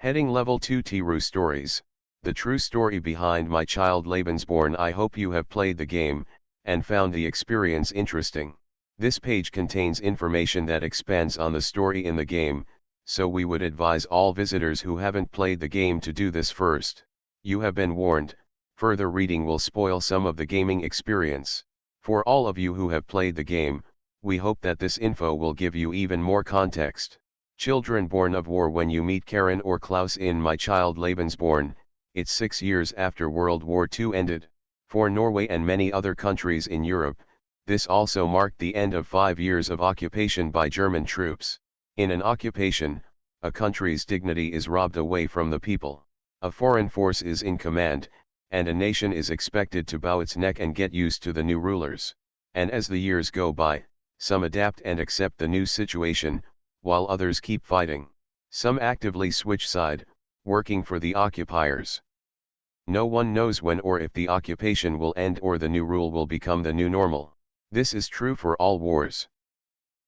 Heading Level 2 True Stories, the true story behind My Child Lebensborn. I hope you have played the game, and found the experience interesting. This page contains information that expands on the story in the game, so we would advise all visitors who haven't played the game to do this first. You have been warned, further reading will spoil some of the gaming experience. For all of you who have played the game, we hope that this info will give you even more context. Children born of war. When you meet Karen or Klaus in My Child Lebensborn, it's 6 years after World War II ended. For Norway and many other countries in Europe, this also marked the end of 5 years of occupation by German troops. In an occupation, a country's dignity is robbed away from the people. A foreign force is in command, and a nation is expected to bow its neck and get used to the new rulers. And as the years go by, some adapt and accept the new situation, while others keep fighting. Some actively switch side, working for the occupiers. No one knows when or if the occupation will end or the new rule will become the new normal. This is true for all wars.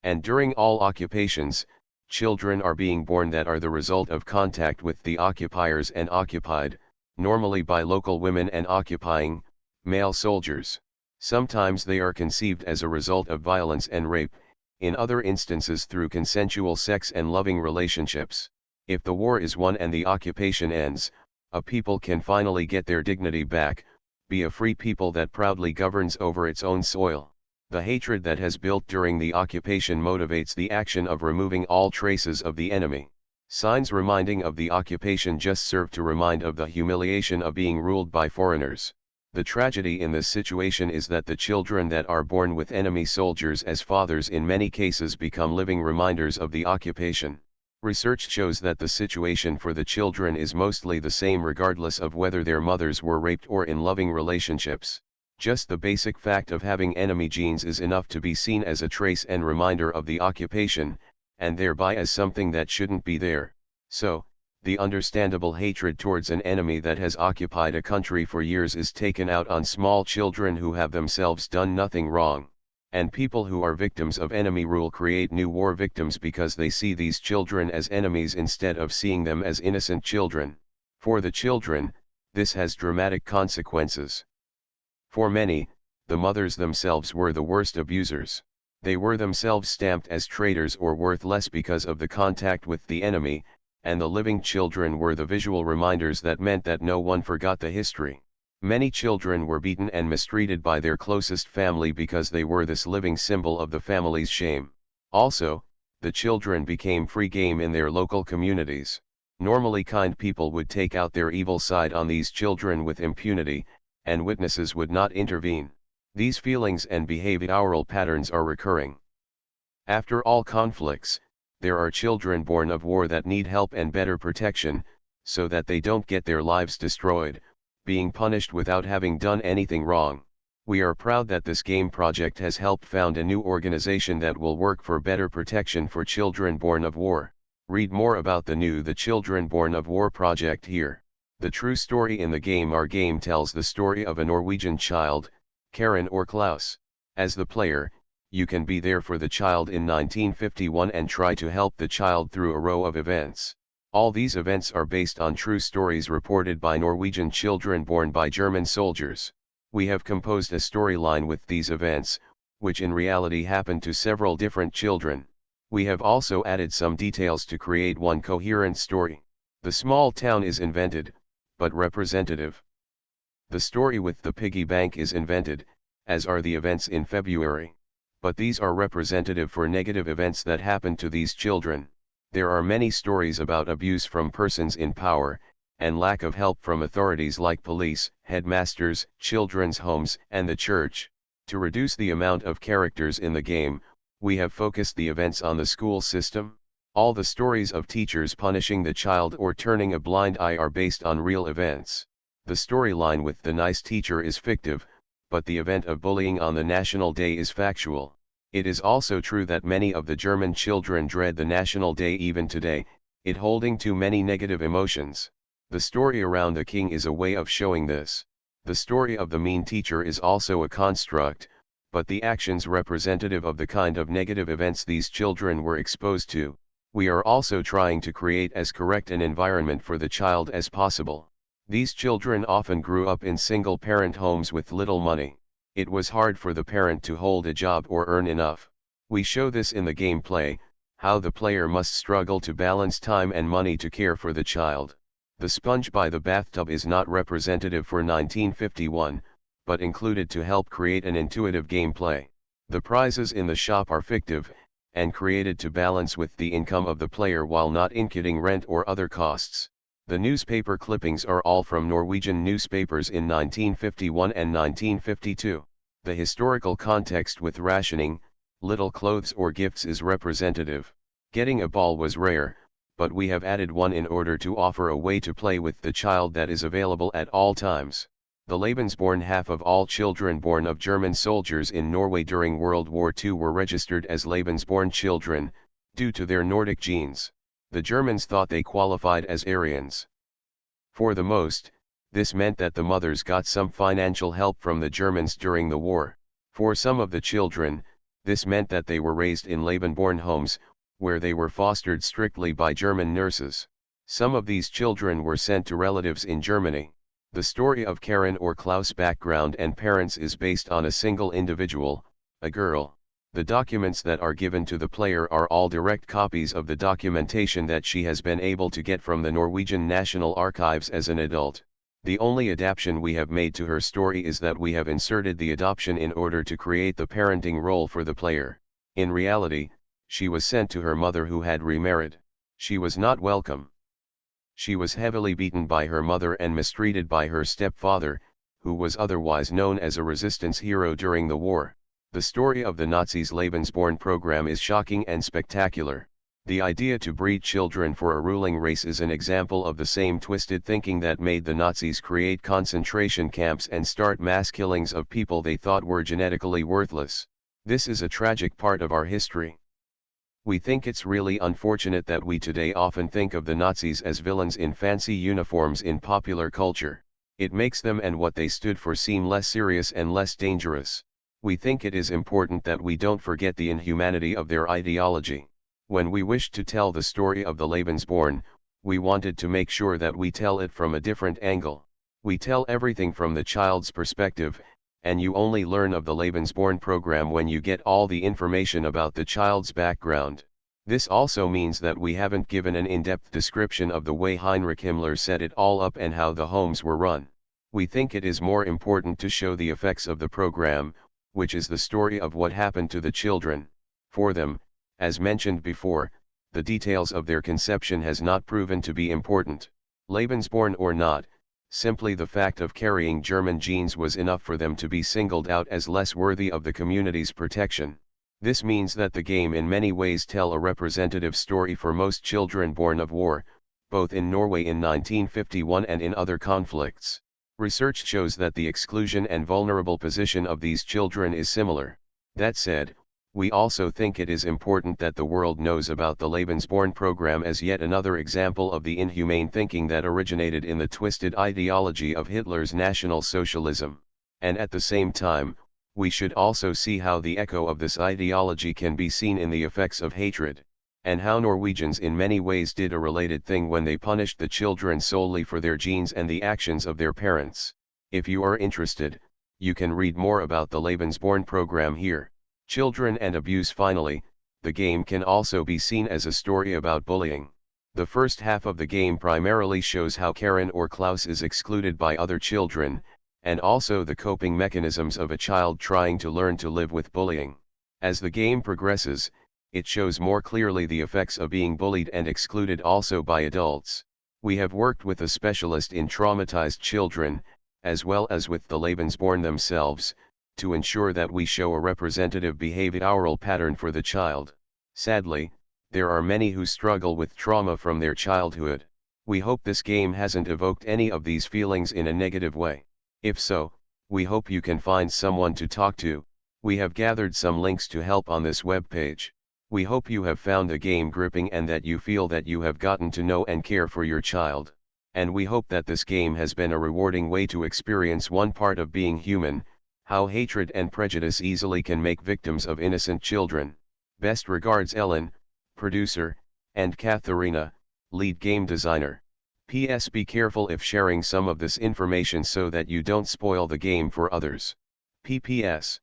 And during all occupations, children are being born that are the result of contact with the occupiers and occupied, normally by local women and occupying, male soldiers. Sometimes they are conceived as a result of violence and rape, in other instances through consensual sex and loving relationships. If the war is won and the occupation ends, a people can finally get their dignity back, be a free people that proudly governs over its own soil. The hatred that has built during the occupation motivates the action of removing all traces of the enemy. Signs reminding of the occupation just serve to remind of the humiliation of being ruled by foreigners. The tragedy in this situation is that the children that are born with enemy soldiers as fathers in many cases become living reminders of the occupation. Research shows that the situation for the children is mostly the same regardless of whether their mothers were raped or in loving relationships. Just the basic fact of having enemy genes is enough to be seen as a trace and reminder of the occupation, and thereby as something that shouldn't be there. So, the understandable hatred towards an enemy that has occupied a country for years is taken out on small children who have themselves done nothing wrong. And people who are victims of enemy rule create new war victims because they see these children as enemies instead of seeing them as innocent children. For the children, this has dramatic consequences. For many, the mothers themselves were the worst abusers. They were themselves stamped as traitors or worth less because of the contact with the enemy, and the living children were the visual reminders that meant that no one forgot the history. Many children were beaten and mistreated by their closest family because they were this living symbol of the family's shame. Also, the children became free game in their local communities. Normally kind people would take out their evil side on these children with impunity, and witnesses would not intervene. These feelings and behavioral patterns are recurring. After all conflicts, there are children born of war that need help and better protection, so that they don't get their lives destroyed, being punished without having done anything wrong. We are proud that this game project has helped found a new organization that will work for better protection for children born of war. Read more about the Children Born of War project here. The true story in the game. Our game tells the story of a Norwegian child, Karen or Klaus. As the player, you can be there for the child in 1951 and try to help the child through a row of events. All these events are based on true stories reported by Norwegian children born by German soldiers. We have composed a storyline with these events, which in reality happened to several different children. We have also added some details to create one coherent story. The small town is invented, but representative. The story with the piggy bank is invented, as are the events in February. But these are representative for negative events that happen to these children. There are many stories about abuse from persons in power, and lack of help from authorities like police, headmasters, children's homes, and the church. To reduce the amount of characters in the game, we have focused the events on the school system. All the stories of teachers punishing the child or turning a blind eye are based on real events. The storyline with the nice teacher is fictive, but the event of bullying on the National Day is factual. It is also true that many of the German children dread the National Day even today, it holding too many negative emotions. The story around the king is a way of showing this. The story of the mean teacher is also a construct, but the actions representative of the kind of negative events these children were exposed to. We are also trying to create as correct an environment for the child as possible. These children often grew up in single-parent homes with little money. It was hard for the parent to hold a job or earn enough. We show this in the gameplay, how the player must struggle to balance time and money to care for the child. The sponge by the bathtub is not representative for 1951, but included to help create an intuitive gameplay. The prizes in the shop are fictive, and created to balance with the income of the player while not incurring rent or other costs. The newspaper clippings are all from Norwegian newspapers in 1951 and 1952. The historical context with rationing, little clothes or gifts is representative. Getting a ball was rare, but we have added one in order to offer a way to play with the child that is available at all times. The Lebensborn, half of all children born of German soldiers in Norway during World War II were registered as Lebensborn children, due to their Nordic genes. The Germans thought they qualified as Aryans. For the most, this meant that the mothers got some financial help from the Germans during the war. For some of the children, this meant that they were raised in Lebensborn homes, where they were fostered strictly by German nurses. Some of these children were sent to relatives in Germany. The story of Karen or Klaus' background and parents is based on a single individual, a girl. The documents that are given to the player are all direct copies of the documentation that she has been able to get from the Norwegian National Archives as an adult. The only adaptation we have made to her story is that we have inserted the adoption in order to create the parenting role for the player. In reality, she was sent to her mother who had remarried. She was not welcome. She was heavily beaten by her mother and mistreated by her stepfather, who was otherwise known as a resistance hero during the war. The story of the Nazis' Lebensborn program is shocking and spectacular. The idea to breed children for a ruling race is an example of the same twisted thinking that made the Nazis create concentration camps and start mass killings of people they thought were genetically worthless. This is a tragic part of our history. We think it's really unfortunate that we today often think of the Nazis as villains in fancy uniforms in popular culture. It makes them and what they stood for seem less serious and less dangerous. We think it is important that we don't forget the inhumanity of their ideology. When we wished to tell the story of the Lebensborn, we wanted to make sure that we tell it from a different angle. We tell everything from the child's perspective, and you only learn of the Lebensborn program when you get all the information about the child's background. This also means that we haven't given an in-depth description of the way Heinrich Himmler set it all up and how the homes were run. We think it is more important to show the effects of the program, which is the story of what happened to the children. For them, as mentioned before, the details of their conception has not proven to be important. Lebensborn or not, simply the fact of carrying German genes was enough for them to be singled out as less worthy of the community's protection. This means that the game in many ways tell a representative story for most children born of war, both in Norway in 1951 and in other conflicts. Research shows that the exclusion and vulnerable position of these children is similar. That said, we also think it is important that the world knows about the Lebensborn program as yet another example of the inhumane thinking that originated in the twisted ideology of Hitler's National Socialism. And at the same time, we should also see how the echo of this ideology can be seen in the effects of hatred, and how Norwegians in many ways did a related thing when they punished the children solely for their genes and the actions of their parents. If you are interested, you can read more about the Lebensborn program here. Children and abuse. Finally, the game can also be seen as a story about bullying. The first half of the game primarily shows how Karen or Klaus is excluded by other children, and also the coping mechanisms of a child trying to learn to live with bullying. As the game progresses, it shows more clearly the effects of being bullied and excluded also by adults. We have worked with a specialist in traumatized children, as well as with the Lebensborn themselves, to ensure that we show a representative behavioral pattern for the child. Sadly, there are many who struggle with trauma from their childhood. We hope this game hasn't evoked any of these feelings in a negative way. If so, we hope you can find someone to talk to. We have gathered some links to help on this webpage. We hope you have found the game gripping and that you feel that you have gotten to know and care for your child. And we hope that this game has been a rewarding way to experience one part of being human, how hatred and prejudice easily can make victims of innocent children. Best regards, Ellen, producer, and Katharina, lead game designer. PS Be careful if sharing some of this information so that you don't spoil the game for others. PPS.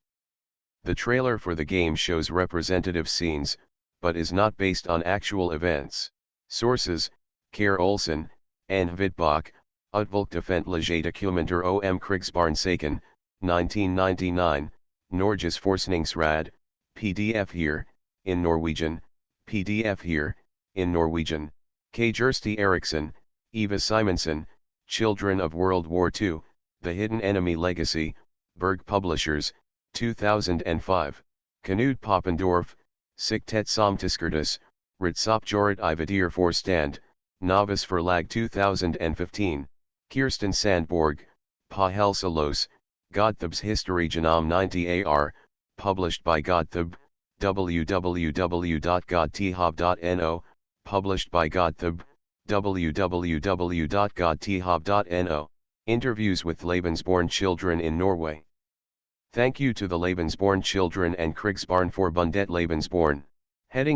The trailer for the game shows representative scenes, but is not based on actual events. Sources: Kjær Olsen, Anne Vidbach, Utvalgte dokumenter om Krigsbarnsaken, 1999, Norges Forskningsråd, PDF here, in Norwegian, PDF here, in Norwegian. K. Kjersti Eriksen, Eva Simonsen, Children of World War II, The Hidden Enemy Legacy, Berg Publishers, 2005. Knud Poppendorf, Siktet Samtidskurtis, Retsopjoret Ividir Forstand, Novice Verlag 2015, Kirsten Sandborg, Pa Helselos, Godthub's History Genome 90 AR, published by Godthub, www.godthub.no, published by Godthub, www.godthub.no. Interviews with Lebensborn children in Norway. Thank you to the Lebensborn children and Krigsbarnforbundet Lebensborn. Heading